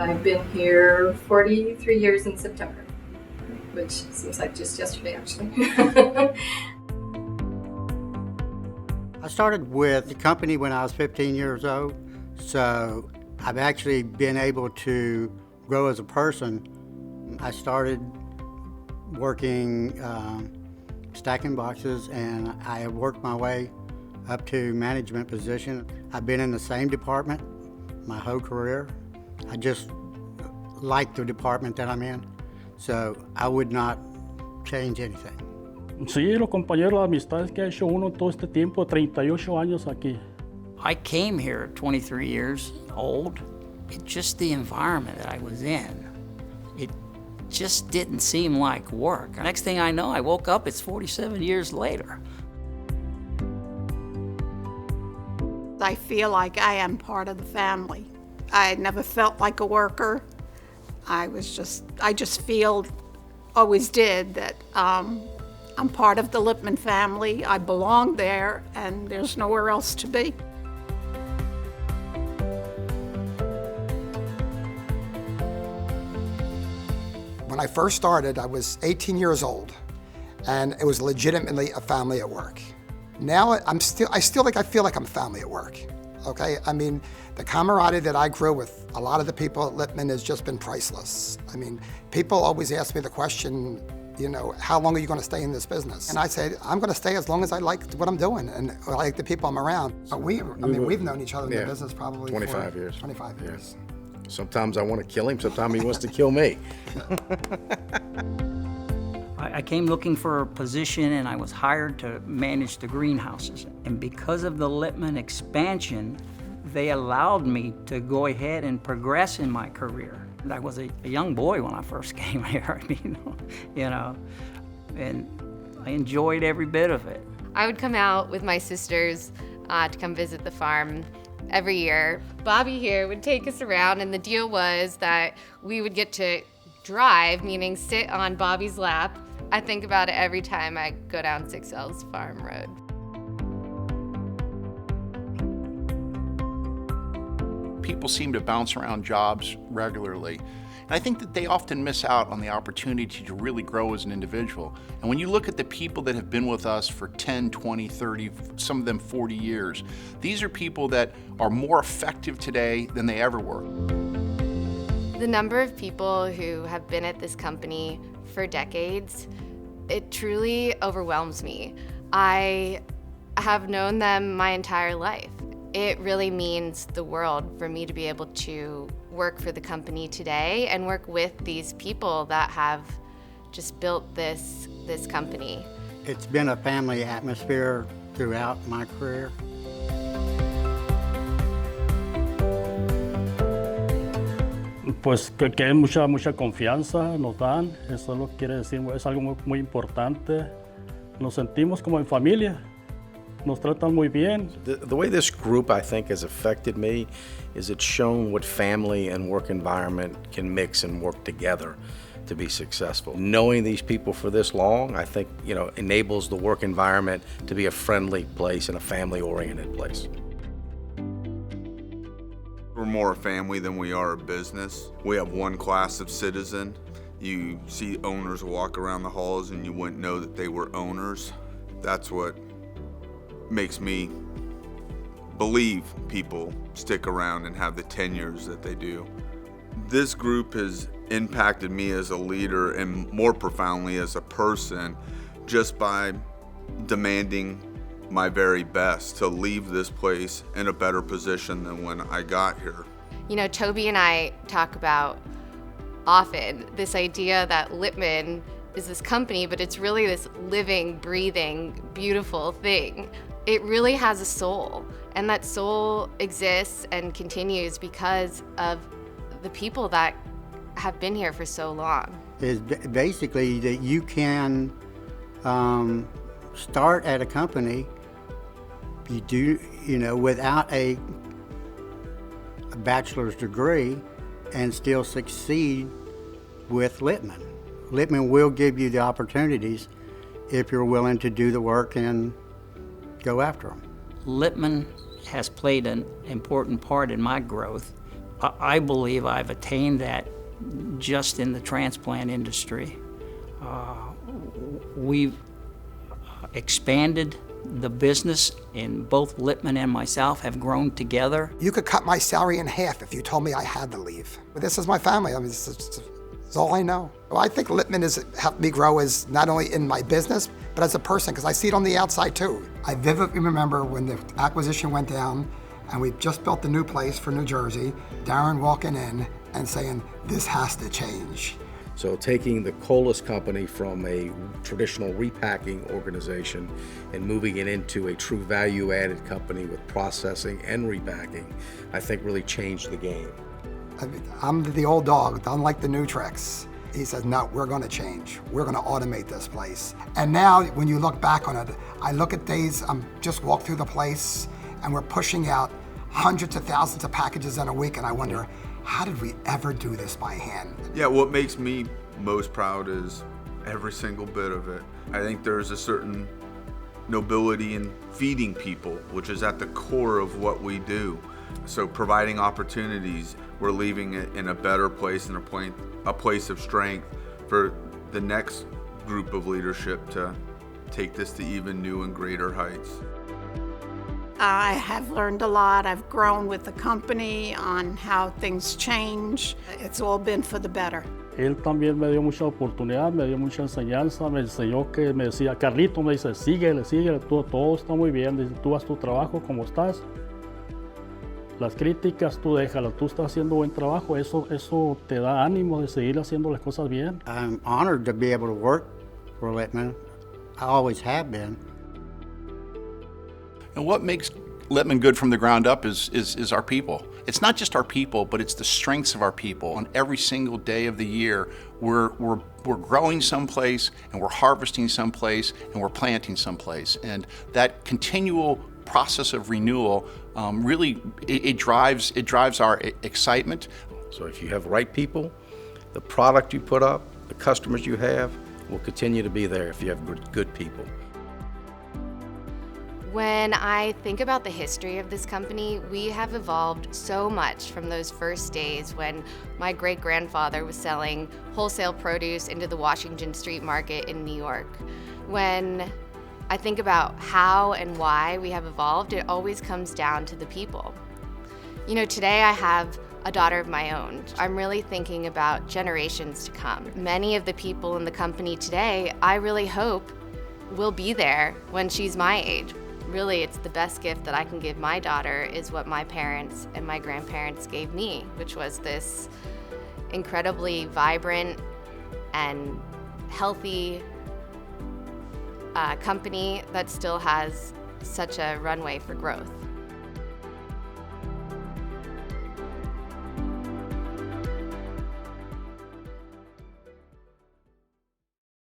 I've been here 43 years in September, which seems like just yesterday, actually. I started with the company when I was 15 years old, so I've actually been able to grow as a person. I started working stacking boxes, and I have worked my way up to management position. I've been in the same department my whole career. I just like the department that I'm in, so I would not change anything. Sí, los compañeros, las amistades que ha hecho uno todo este tiempo, 38 años aquí. I came here at 23 years old. It's just the environment that I was in. It just didn't seem like work. Next thing I know, I woke up, it's 47 years later. I feel like I am part of the family. I never felt like a worker. I just feel, always did, that I'm part of the Lipman family. I belong there, and there's nowhere else to be. When I first started, I was 18 years old, and it was legitimately a family at work. Now I still feel like I'm family at work. Okay, I mean, the camaraderie that I grew with a lot of the people at Lipman has just been priceless. I mean, people always ask me the question, you know, how long are you going to stay in this business? And I say, I'm going to stay as long as I like what I'm doing and I like the people I'm around. But we've known each other in the business probably 25 years. 25 years. Sometimes I want to kill him, sometimes he wants to kill me. I came looking for a position, and I was hired to manage the greenhouses. And because of the Lipman expansion, they allowed me to go ahead and progress in my career. I was a young boy when I first came here, you know, and I enjoyed every bit of it. I would come out with my sisters to come visit the farm every year. Bobby here would take us around, and the deal was that we would get to drive, meaning sit on Bobby's lap. I think about it every time I go down 6L's Farm Road. People seem to bounce around jobs regularly. And I think that they often miss out on the opportunity to really grow as an individual. And when you look at the people that have been with us for 10, 20, 30, some of them 40 years, these are people that are more effective today than they ever were. The number of people who have been at this company for decades, it truly overwhelms me. I have known them my entire life. It really means the world for me to be able to work for the company today and work with these people that have just built this company. It's been a family atmosphere throughout my career. Pues que hay mucha confianza nos dan, eso es lo que quiere decir, es algo muy importante. Nos sentimos como en familia, nos tratan muy bien. The way this group, I think, has affected me is it's shown what family and work environment can mix and work together to be successful. Knowing these people for this long, I think, you know, enables the work environment to be a friendly place and a family-oriented place. We're more a family than we are a business. We have one class of citizen. You see owners walk around the halls and you wouldn't know that they were owners. That's what makes me believe people stick around and have the tenures that they do. This group has impacted me as a leader and more profoundly as a person just by demanding my very best to leave this place in a better position than when I got here. You know, Toby and I talk about often this idea that Lipman is this company, but it's really this living, breathing, beautiful thing. It really has a soul, and that soul exists and continues because of the people that have been here for so long. Is basically that you can start at a company without a bachelor's degree and still succeed with Lipman. Lipman will give you the opportunities if you're willing to do the work and go after them. Lipman has played an important part in my growth I believe I've attained that just in the transplant industry. We've expanded the business, and both Lipman and myself have grown together. You could cut my salary in half if you told me I had to leave. But this is my family. I mean, it's all I know. Well, I think Lipman has helped me grow as not only in my business, but as a person, because I see it on the outside too. I vividly remember when the acquisition went down and we just built the new place for New Jersey, Darren walking in and saying, this has to change. So taking the Colas company from a traditional repacking organization and moving it into a true value-added company with processing and repacking, I think really changed the game. I mean, I'm the old dog, unlike the new tricks. He says, no, we're gonna change. We're gonna automate this place. And now, when you look back on it, I look at days, just walk through the place, and we're pushing out hundreds of thousands of packages in a week, and I wonder, how did we ever do this by hand? Yeah, what makes me most proud is every single bit of it. I think there's a certain nobility in feeding people, which is at the core of what we do. So providing opportunities, we're leaving it in a better place and a place of strength for the next group of leadership to take this to even new and greater heights. I have learned a lot. I've grown with the company on how things change. It's all been for the better. Él también me dio mucha oportunidad, me dio mucha enseñanza, me enseñó que me decía, Carlito, me dice, síguele, todo está muy bien, dice, tú haz tu trabajo como estás. Las críticas tú déjalas, tú estás haciendo buen trabajo, eso te da ánimo de seguir haciendo las cosas bien. I'm honored to be able to work for Lipman. I always have been. And what makes Lipman good from the ground up is our people. It's not just our people, but it's the strengths of our people. On every single day of the year, we're growing someplace, and we're harvesting someplace, and we're planting someplace. And that continual process of renewal really it drives our excitement. So if you have the right people, the product you put up, the customers you have will continue to be there if you have good people. When I think about the history of this company, we have evolved so much from those first days when my great-grandfather was selling wholesale produce into the Washington Street Market in New York. When I think about how and why we have evolved, it always comes down to the people. You know, today I have a daughter of my own. I'm really thinking about generations to come. Many of the people in the company today, I really hope will be there when she's my age. Really, it's the best gift that I can give my daughter is what my parents and my grandparents gave me, which was this incredibly vibrant and healthy company that still has such a runway for growth.